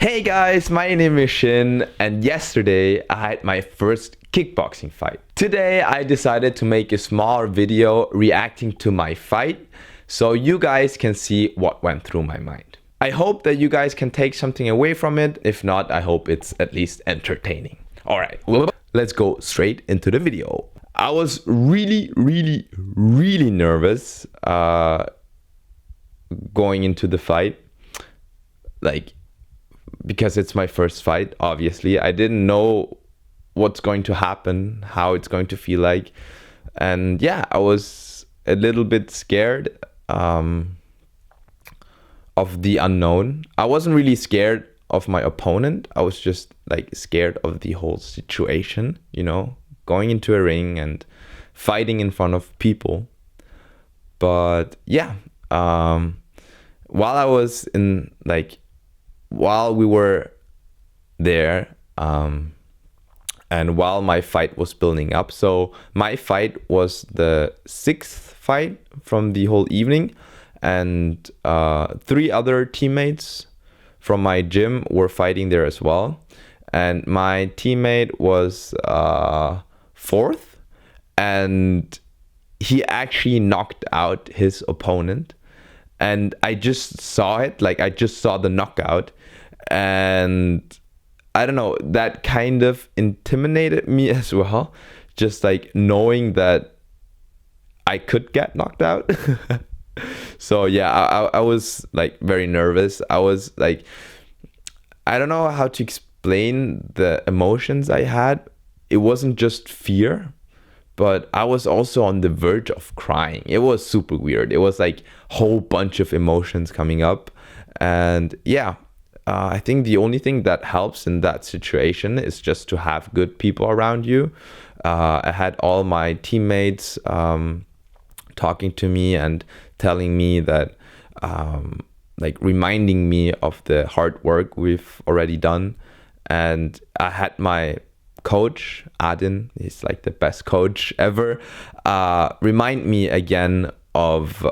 Hey guys, my name is Shin, and yesterday I had my first kickboxing fight. Today I decided to make a small video reacting to my fight so you guys can see what went through my mind. I hope that you guys can take something away from it. If not, I hope it's at least entertaining. Alright, let's go straight into the video. I was really nervous going into the fight. Because it's my first fight, obviously. I didn't know what's going to happen, how it's going to feel like. And yeah, I was a little bit scared of the unknown. I wasn't really scared of my opponent. I was just scared of the whole situation, going into a ring and fighting in front of people. But yeah, while we were there, and while my fight was building up, so my fight was the sixth fight from the whole evening, and 3 other teammates from my gym were fighting there as well, and my teammate was 4th, and he actually knocked out his opponent. And I just saw it, I just saw the knockout. And I don't know, that kind of intimidated me as well. Just knowing that I could get knocked out. So yeah, I was very nervous. I was I don't know how to explain the emotions I had. It wasn't just fear, but I was also on the verge of crying. It was super weird. It was whole bunch of emotions coming up. And yeah, I think the only thing that helps in that situation is just to have good people around you. I had all my teammates talking to me and telling me that, reminding me of the hard work we've already done. And I had my coach Adin, he's the best coach ever, remind me again of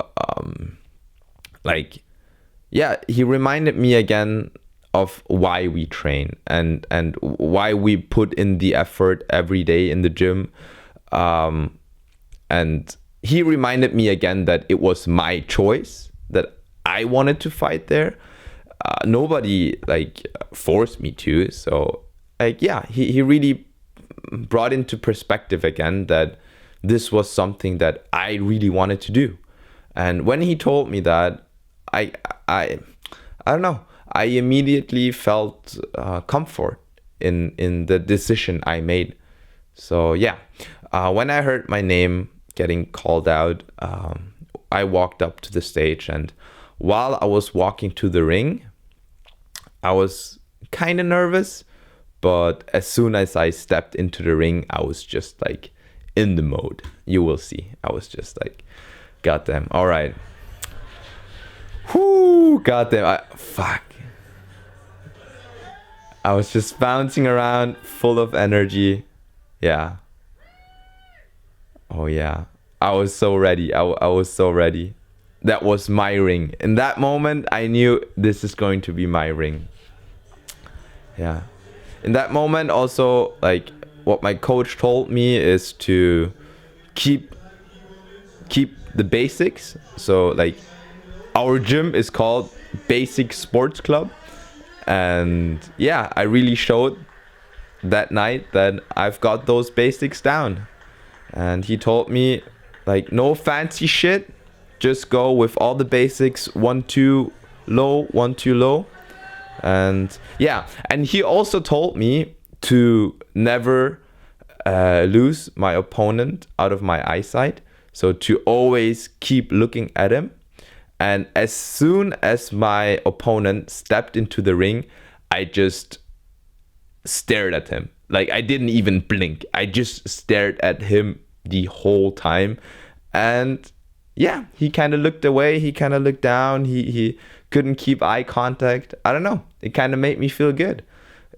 he reminded me again of why we train and why we put in the effort every day in the gym, and he reminded me again that it was my choice, that I wanted to fight there. Nobody forced me to. So he really brought into perspective again that this was something that I really wanted to do. And when he told me that, I don't know, I immediately felt comfort in the decision I made. So yeah, when I heard my name getting called out, I walked up to the stage, and while I was walking to the ring, I was kind of nervous. But as soon as I stepped into the ring, I was just in the mode. You will see. I was just goddamn, all right. Whoo, goddamn, fuck. I was just bouncing around, full of energy. Yeah. Oh yeah. I was so ready. I was so ready. That was my ring. In that moment, I knew this is going to be my ring. Yeah. In that moment also, what my coach told me is to keep the basics. So our gym is called Basic Sports Club. And yeah, I really showed that night that I've got those basics down. And he told me no fancy shit, just go with all the basics, 1-2 low, 1-2 low. And yeah, and he also told me to never lose my opponent out of my eyesight. So to always keep looking at him. And as soon as my opponent stepped into the ring, I just stared at him. I didn't even blink. I just stared at him the whole time. And yeah, he kind of looked away. He kind of looked down. He couldn't keep eye contact. I don't know. It kind of made me feel good.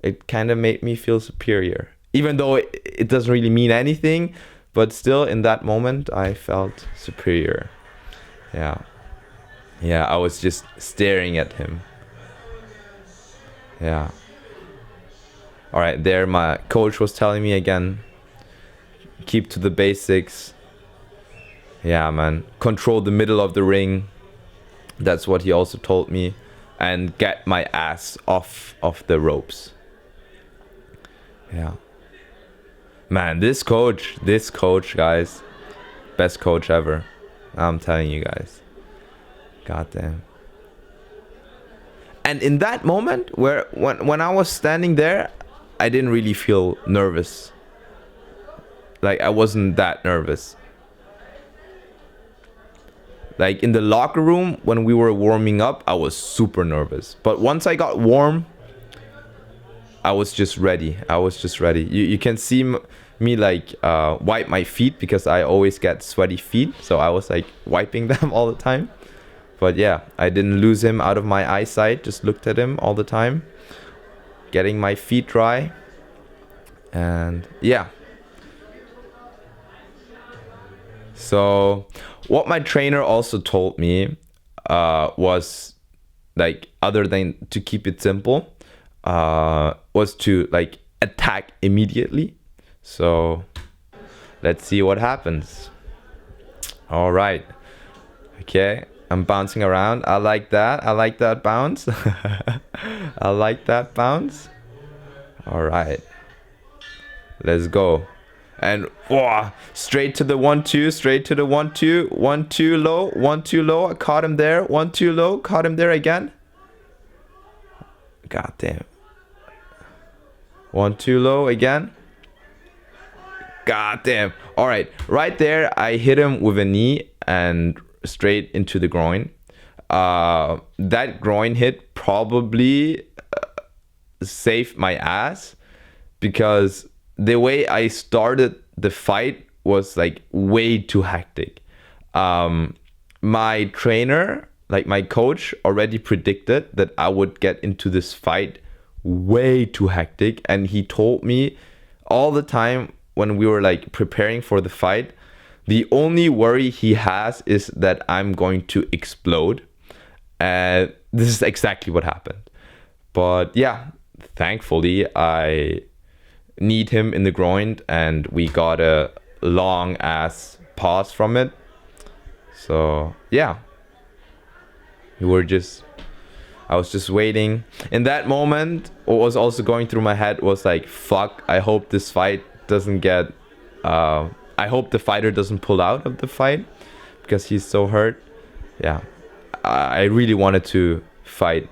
It kind of made me feel superior. Even though it doesn't really mean anything, but still in that moment, I felt superior. Yeah. Yeah, I was just staring at him. Yeah. All right, there my coach was telling me again, keep to the basics. Yeah, man. Control the middle of the ring. That's what he also told me. And get my ass off of the ropes. Yeah. Man, this coach, guys, best coach ever. I'm telling you guys. God damn. And in that moment, when I was standing there, I didn't really feel nervous. Like, I wasn't that nervous. Like, in the locker room, when we were warming up, I was super nervous. But once I got warm, I was just ready. You can see me like wipe my feet, because I always get sweaty feet. So I was like wiping them all the time. But yeah, I didn't lose him out of my eyesight. Just looked at him all the time. Getting my feet dry. And yeah. So what my trainer also told me was, like, other than to keep it simple, was to like attack immediately. So let's see what happens. All right. Okay, I'm bouncing around. I like that bounce. I like that bounce. All right, let's go. And whoa, straight to the 1-2, straight to the 1-2, 1-2 low, 1-2 low. I caught him there, 1-2 low, caught him there again. God damn. 1-2 low again. God damn. All right, right there, I hit him with a knee and straight into the groin. That groin hit probably saved my ass, because the way I started the fight was like way too hectic. My trainer, like my coach, already predicted that I would get into this fight way too hectic, and he told me all the time when we were like preparing for the fight, the only worry he has is that I'm going to explode. And this is exactly what happened. But yeah, thankfully I kneed him in the groin and we got a long ass pause from it. So yeah, I was just waiting. In that moment, what was also going through my head was like, fuck, I hope this fight doesn't get I hope the fighter doesn't pull out of the fight, because he's so hurt. Yeah, I really wanted to fight.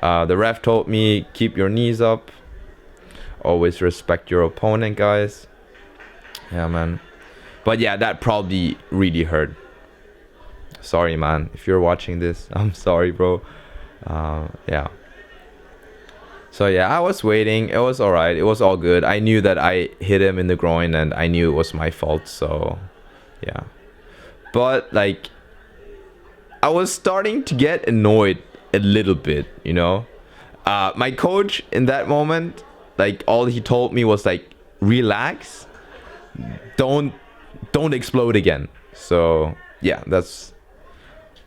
The ref told me, keep your knees up, always respect your opponent, guys. Yeah, man. But yeah, that probably really hurt. Sorry, man, if you're watching this. I'm sorry, bro. Yeah. So yeah, I was waiting. It was alright. It was all good. I knew that I hit him in the groin and I knew it was my fault. So yeah. But like, I was starting to get annoyed a little bit, you know. My coach in that moment, like, all he told me was like, relax, don't explode again. So yeah, that's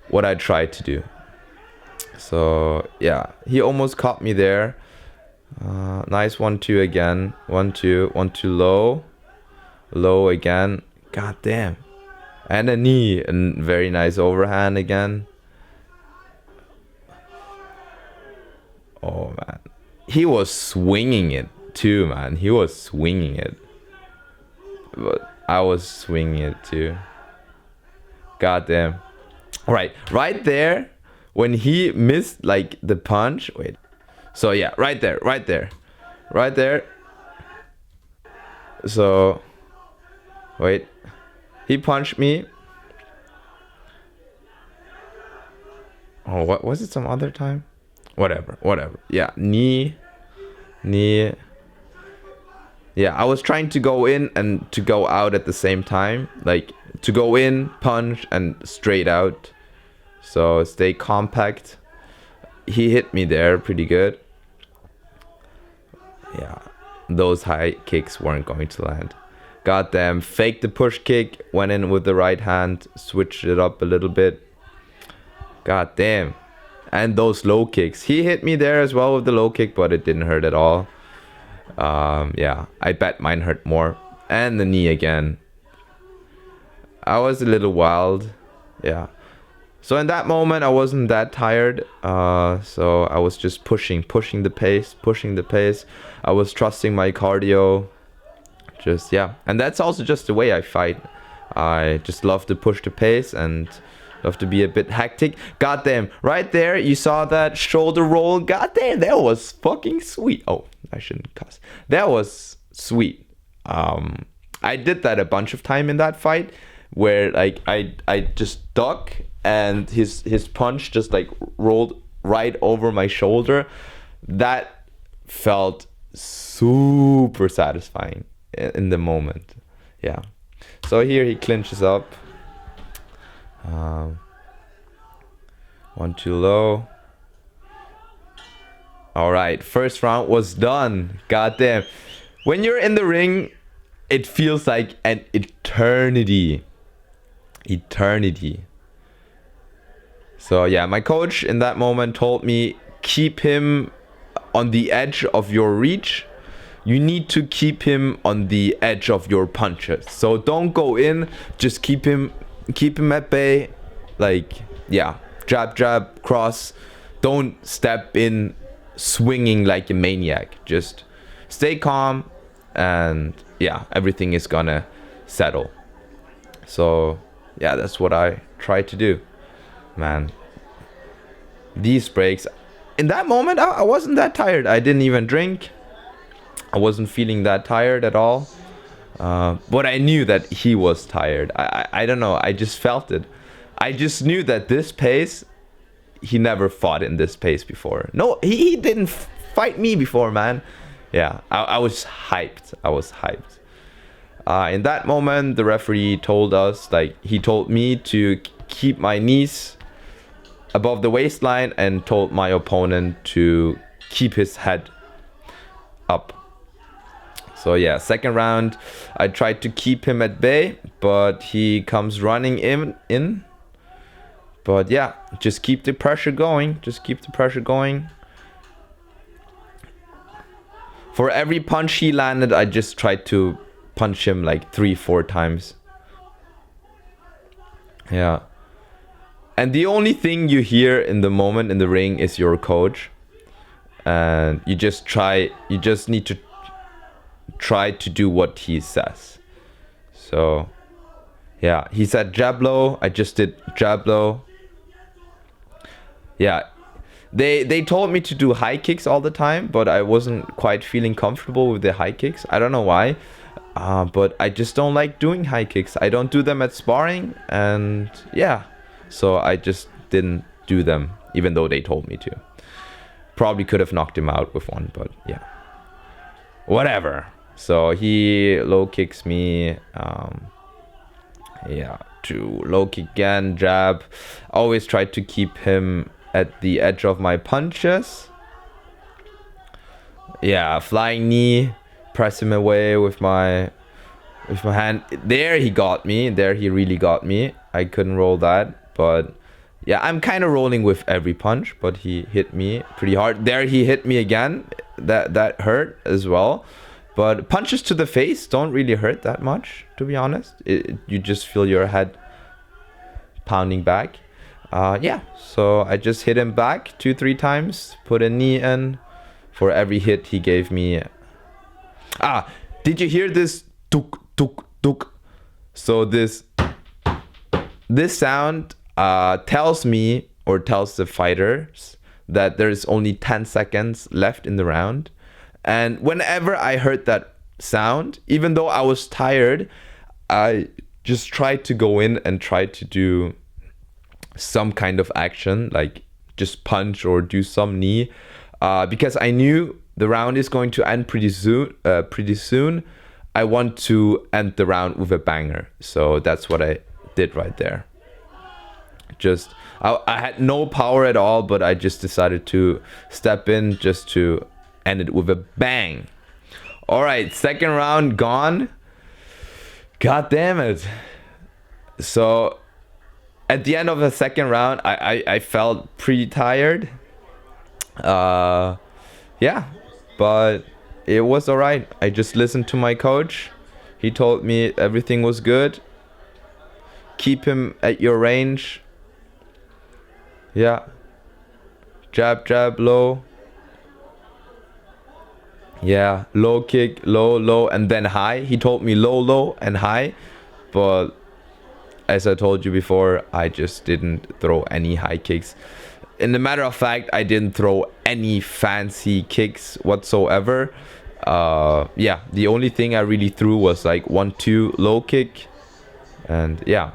what I tried to do. So yeah, he almost caught me there. Nice 1-2 again. 1-2, 1-2 low again. God damn. And a knee, and very nice overhand again. Oh man, he was swinging it too, man. He was swinging it, but I was swinging it too. God damn. Right there, when he missed like the punch. Wait. So yeah, right there. So wait, he punched me. Oh, what was it? Some other time? Whatever. Yeah, knee. Yeah, I was trying to go in and to go out at the same time. Like, to go in, punch, and straight out. So stay compact. He hit me there pretty good. Yeah, those high kicks weren't going to land. Goddamn, faked the push kick, went in with the right hand, switched it up a little bit. God damn. And those low kicks. He hit me there as well with the low kick, but it didn't hurt at all. Yeah, I bet mine hurt more. And the knee again. I was a little wild. Yeah. So in that moment, I wasn't that tired. So I was just pushing the pace. I was trusting my cardio. Just, yeah. And that's also just the way I fight. I just love to push the pace and love to be a bit hectic. Goddamn, right there, you saw that shoulder roll. Goddamn, that was fucking sweet. Oh, I shouldn't cuss. That was sweet. I did that a bunch of time in that fight, where like I just duck and his punch just like rolled right over my shoulder. That felt super satisfying in the moment. Yeah. So here he clinches up. 1 too low. All right, first round was done. Goddamn. When you're in the ring, it feels like an eternity. So yeah, my coach in that moment told me, keep him on the edge of your reach. You need to keep him on the edge of your punches. So don't go in, just keep him at bay. Like, yeah, jab, cross. Don't step in swinging like a maniac. Just stay calm, and yeah, everything is gonna settle. So yeah, that's what I try to do, man. These breaks, in that moment, I wasn't that tired. I didn't even drink. I wasn't feeling that tired at all. But I knew that he was tired. I don't know. I just felt it. I just knew that this pace, he never fought in this pace before. No, he didn't fight me before, man. Yeah, I was hyped. In that moment, the referee told us, like, he told me to keep my knees above the waistline and told my opponent to keep his head up. So yeah, second round, I tried to keep him at bay, but he comes running in. But yeah, just keep the pressure going. For every punch he landed, I just tried to punch him like 3-4 times. Yeah. And the only thing you hear in the moment in the ring is your coach. And you just need to try to do what he says. So yeah, he said jab low, I just did jab low. Yeah, they told me to do high kicks all the time, but I wasn't quite feeling comfortable with the high kicks. I don't know why, but I just don't like doing high kicks. I don't do them at sparring, and yeah, so I just didn't do them, even though they told me to. Probably could have knocked him out with one, but yeah, whatever. So he low kicks me. Yeah, to low kick again, jab. Always try to keep him at the edge of my punches. Yeah, flying knee, press him away with my hand. There he got me. There he really got me. I couldn't roll that, but yeah, I'm kind of rolling with every punch, but he hit me pretty hard. There he hit me again. That hurt as well. But punches to the face don't really hurt that much, to be honest. You just feel your head pounding back. Yeah, so I just hit him back 2-3 times, put a knee in. For every hit he gave me. Did you hear this? Tuk, tuk, tuk. So this sound tells me, or tells the fighters, that there's only 10 seconds left in the round. And whenever I heard that sound, even though I was tired, I just tried to go in and try to do some kind of action, like just punch or do some knee, because I knew the round is going to end pretty soon. I want to end the round with a banger. So that's what I did right there. I had no power at all, but I just decided to step in just to end it with a bang. All right, second round gone. God damn it. So At the end of the second round, I felt pretty tired. Uh, yeah, but it was all right. I just listened to my coach. He told me everything was good. Keep him at your range. Yeah. Jab, jab, low. Yeah, low kick, low, low, and then high. He told me low, low, and high. But as I told you before, I just didn't throw any high kicks. In the matter of fact, I didn't throw any fancy kicks whatsoever. Yeah, the only thing I really threw was like 1-2 low kick. And yeah,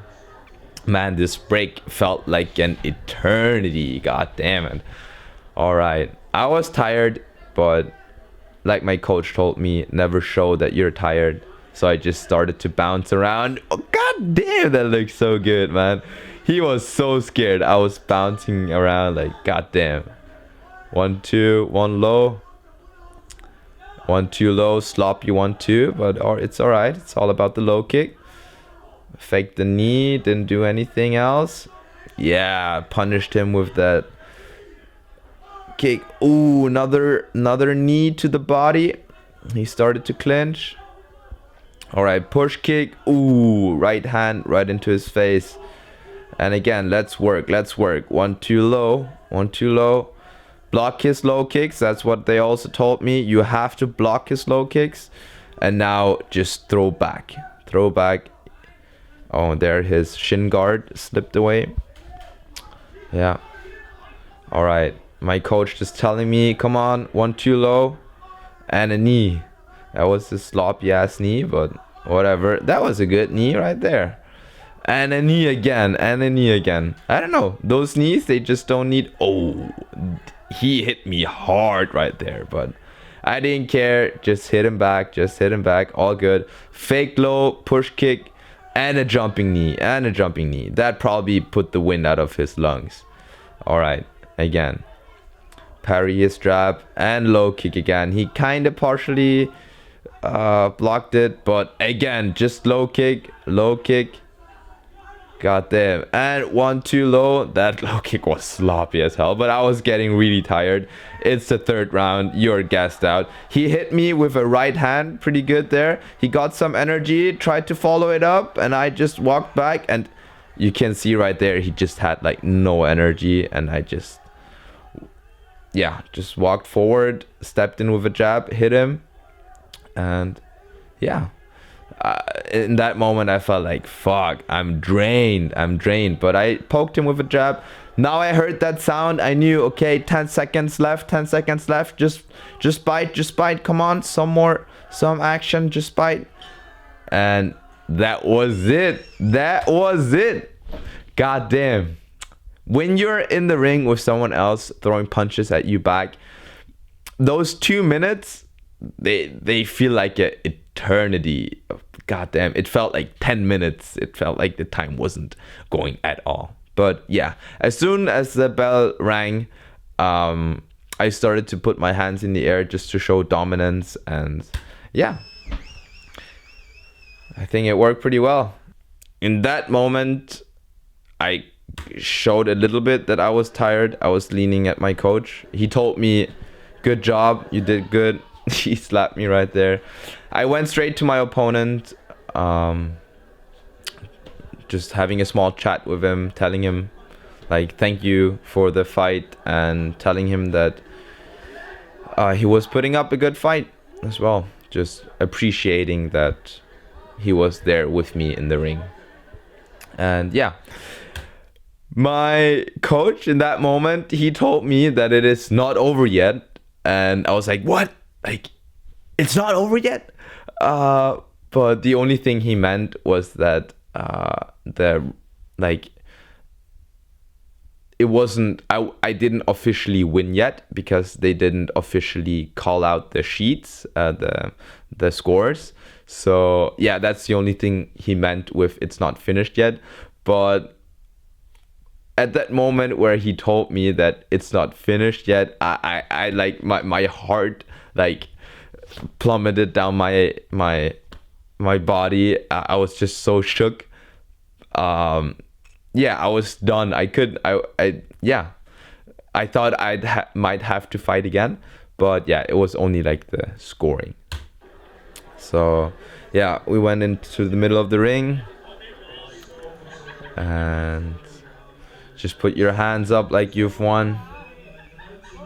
man, this break felt like an eternity. God damn it. All right, I was tired, but like my coach told me, never show that you're tired. So I just started to bounce around. Oh, god damn, that looks so good, man. He was so scared. I was bouncing around like, god damn. 1-2, 1 low. 1-2 low, sloppy 1-2, but it's all right. It's all about the low kick. Faked the knee, didn't do anything else. Yeah, punished him with that kick. Ooh, another knee to the body. He started to clinch. All right, push kick. Ooh, right hand right into his face. And again, let's work. 1-2 low, 1-2 low. Block his low kicks. That's what they also told me. You have to block his low kicks. And now just throw back. Oh, there his shin guard slipped away. Yeah. All right. My coach just telling me, come on, 1-2 low. And a knee. That was a sloppy ass knee, but whatever. That was a good knee right there. And a knee again. I don't know. Those knees, they just don't need... Oh, he hit me hard right there, but I didn't care. Just hit him back. All good. Fake low, push kick, and a jumping knee. That probably put the wind out of his lungs. All right. Again. Parry his jab and low kick again. He kind of partially blocked it, but again, just low kick. God damn. And 1-2 low. That low kick was sloppy as hell, but I was getting really tired. It's the third round. You're gassed out. He hit me with a right hand pretty good there. He got some energy, tried to follow it up, and I just walked back, and you can see right there he just had like no energy, and I just walked forward, stepped in with a jab, hit him, and yeah. In that moment, I felt like, fuck, I'm drained. But I poked him with a jab. Now I heard that sound. I knew, okay, 10 seconds left. Just bite. Come on, some action, just bite. And that was it. God damn. When you're in the ring with someone else throwing punches at you back, those 2 minutes, they feel like an eternity. God damn, it felt like 10 minutes. It felt like the time wasn't going at all. But yeah, as soon as the bell rang, I started to put my hands in the air just to show dominance. And yeah, I think it worked pretty well. In that moment, I showed a little bit that I was tired. I was leaning at my coach. He told me, good job, you did good. He slapped me right there. I went straight to my opponent, just having a small chat with him, telling him like thank you for the fight, and telling him that he was putting up a good fight as well. Just appreciating that he was there with me in the ring. And yeah, my coach in that moment, he told me that it is not over yet. And I was like, what? Like, it's not over yet? But the only thing he meant was that it wasn't, I didn't officially win yet, because they didn't officially call out the sheets, the scores. So yeah, that's the only thing he meant with it's not finished yet. But at that moment where he told me that it's not finished yet, I like my heart like plummeted down my body. I was just so shook. yeah, I was done. Yeah, I thought might have to fight again, but yeah, it was only like the scoring. So yeah, we went into the middle of the ring, and just put your hands up like you've won,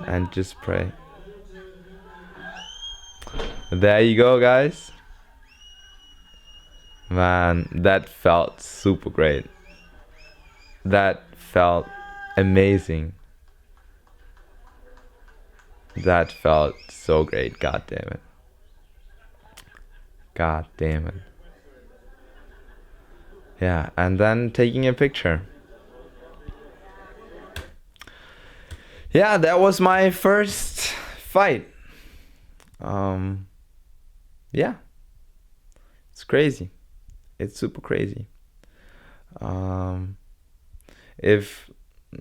and just pray. There you go, guys. Man, that felt super great. That felt amazing. That felt so great. God damn it. God damn it. Yeah, and then taking a picture. Yeah, that was my first fight. Yeah, it's crazy. It's super crazy. If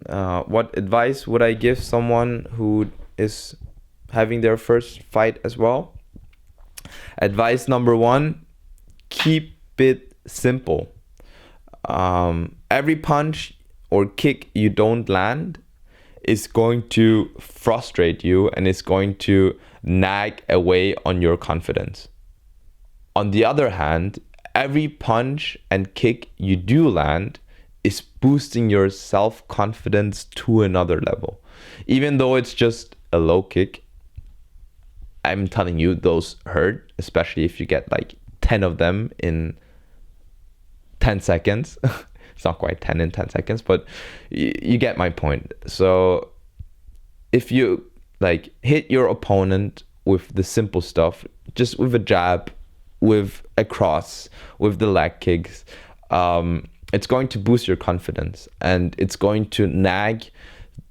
What advice would I give someone who is having their first fight as well? Advice number one: keep it simple. Every punch or kick you don't land is going to frustrate you and is going to nag away on your confidence. On the other hand, every punch and kick you do land is boosting your self-confidence to another level. Even though it's just a low kick, I'm telling you, those hurt, especially if you get like 10 of them in 10 seconds. It's not quite 10 in 10 seconds, but you get my point. So if you like hit your opponent with the simple stuff, just with a jab, with a cross, with the leg kicks, it's going to boost your confidence, and it's going to nag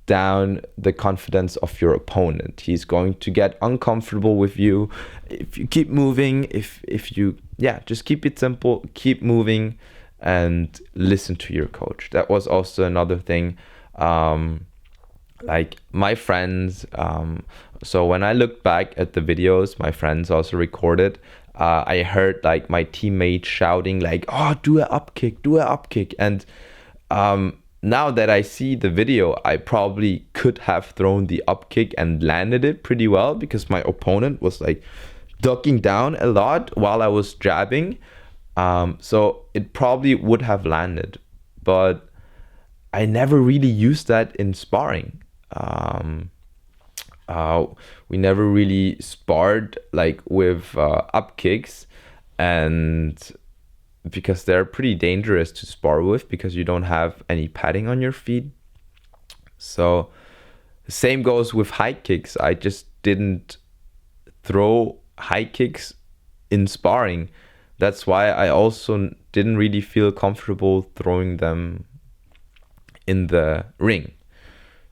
down the confidence of your opponent. He's going to get uncomfortable with you if you keep moving. If you just keep it simple, keep moving, and listen to your coach. That was also another thing. Like my friends, so when I looked back at the videos my friends also recorded, I heard like my teammates shouting like, "Oh, do a up kick, do a up kick." And now that I see the video, I probably could have thrown the up kick and landed it pretty well, because my opponent was like ducking down a lot while I was jabbing. So it probably would have landed, but I never really used that in sparring. We never really sparred like with up kicks, and because they're pretty dangerous to spar with because you don't have any padding on your feet. So same goes with high kicks. I just didn't throw high kicks in sparring. That's why I also didn't really feel comfortable throwing them in the ring.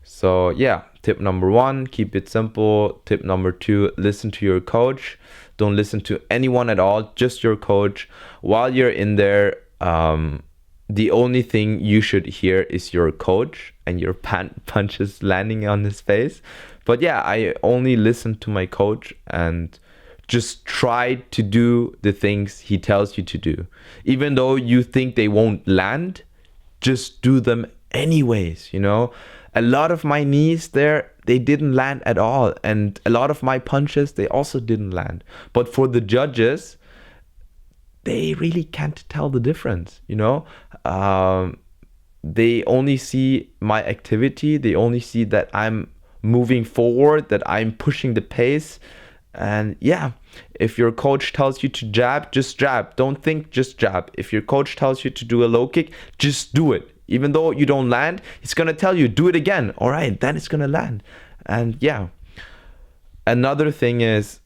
So yeah, tip number one, keep it simple. Tip number two, listen to your coach. Don't listen to anyone at all, just your coach. While you're in there, the only thing you should hear is your coach and your punches landing on his face. But yeah, I only listen to my coach and just try to do the things he tells you to do. Even though you think they won't land, just do them anyways, you know? A lot of my knees there, they didn't land at all. And a lot of my punches, they also didn't land. But for the judges, they really can't tell the difference, you know? They only see my activity. They only see that I'm moving forward, that I'm pushing the pace. And yeah, if your coach tells you to jab, just jab. Don't think, just jab. If your coach tells you to do a low kick, just do it. Even though you don't land, he's going to tell you, do it again. All right, then it's going to land. And yeah, another thing is,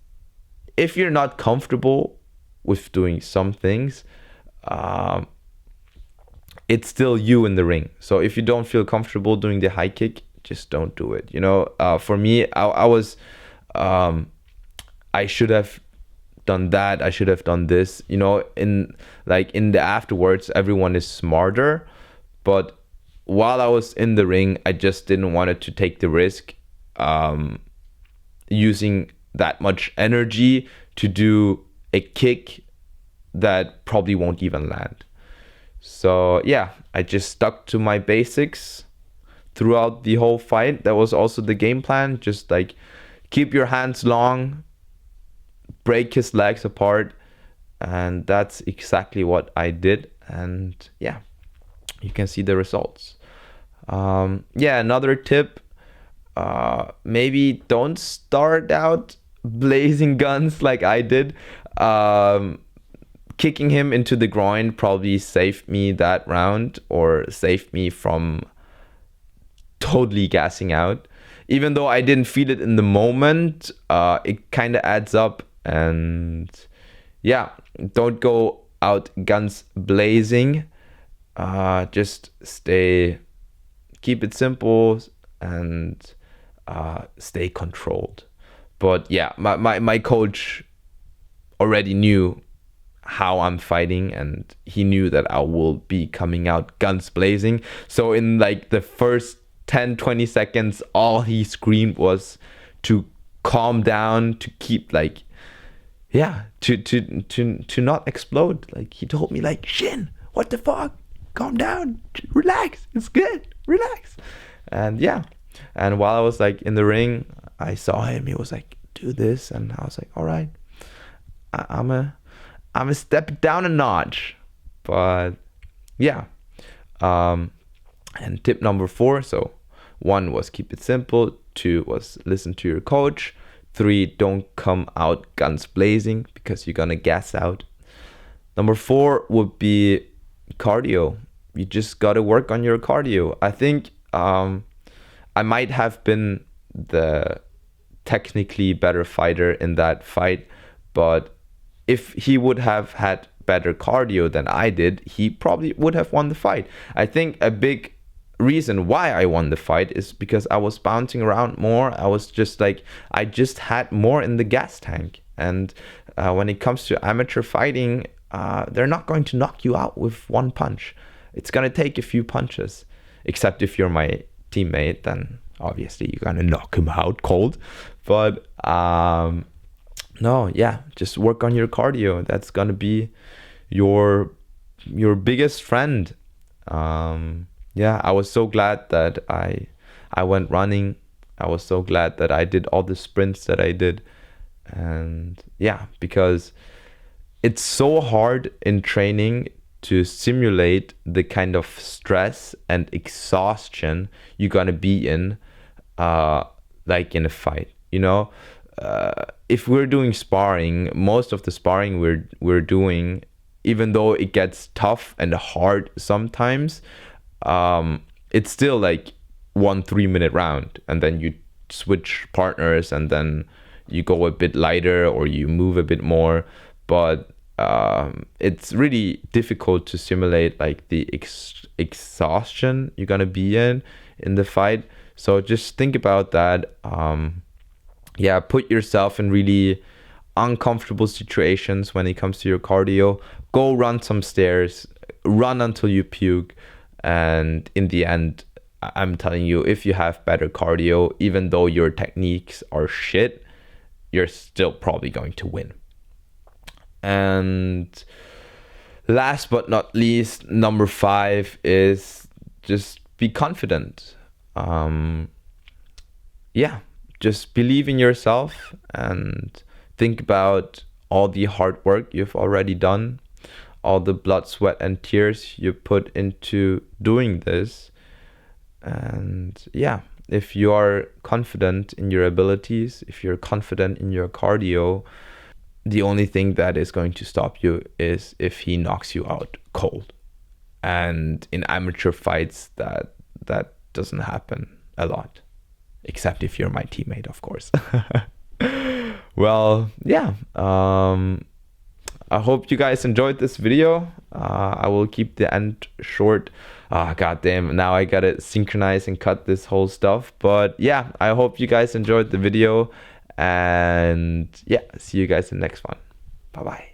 if you're not comfortable with doing some things, it's still you in the ring. So if you don't feel comfortable doing the high kick, just don't do it. You know, for me, I was, I should have done that. I should have done this. You know, in the afterwards, everyone is smarter. But while I was in the ring, I just didn't want to take the risk using that much energy to do a kick that probably won't even land. So yeah, I just stuck to my basics throughout the whole fight. That was also the game plan. Just like keep your hands long, break his legs apart, and that's exactly what I did. And yeah, you can see the results. Yeah, another tip, maybe don't start out blazing guns like I did. Kicking him into the groin probably saved me that round, or saved me from totally gassing out. Even though I didn't feel it in the moment, it kind of adds up. And yeah, don't go out guns blazing. Just keep it simple, and stay controlled. But yeah, my coach already knew how I'm fighting, and he knew that I will be coming out guns blazing. So in like the first 10-20 seconds, all he screamed was to calm down, to keep like, yeah, to not explode. Like he told me like, Shin, what the fuck? Calm down, relax, it's good, relax. And yeah, and while I was like in the ring, I saw him, he was like, do this, and I was like, all right, I'm a step down a notch. But yeah, and tip number 4, so 1 was keep it simple, 2 was listen to your coach, 3, don't come out guns blazing because you're gonna gas out. Number 4 would be cardio. You just gotta work on your cardio. I think I might have been the technically better fighter in that fight, but if he would have had better cardio than I did, he probably would have won the fight. I think a big reason why I won the fight is because I was bouncing around more. I was just like, I just had more in the gas tank. And when it comes to amateur fighting, they're not going to knock you out with one punch. It's going to take a few punches, except if you're my teammate, then obviously you're going to knock him out cold. But no, yeah, just work on your cardio. That's gonna be your biggest friend. Yeah, I was so glad that I went running. I was so glad that I did all the sprints that I did. And yeah, because it's so hard in training to simulate the kind of stress and exhaustion you're gonna be in, like in a fight, you know. If we're doing sparring, most of the sparring we're doing, even though it gets tough and hard sometimes, it's still like 1 3-minute round, and then you switch partners, and then you go a bit lighter or you move a bit more. But it's really difficult to simulate like the exhaustion you're gonna be in the fight. So just think about that. Yeah, put yourself in really uncomfortable situations when it comes to your cardio. Go run some stairs, run until you puke. And in the end, I'm telling you, if you have better cardio, even though your techniques are shit, you're still probably going to win. And last but not least, number 5 is just be confident. Yeah. Just believe in yourself and think about all the hard work you've already done, all the blood, sweat, and tears you put into doing this. And yeah, if you are confident in your abilities, if you're confident in your cardio, the only thing that is going to stop you is if he knocks you out cold. And in amateur fights, that doesn't happen a lot. Except if you're my teammate, of course. Well, yeah. I hope you guys enjoyed this video. I will keep the end short. God damn, now I gotta synchronize and cut this whole stuff. But yeah, I hope you guys enjoyed the video. And yeah, see you guys in the next one. Bye-bye.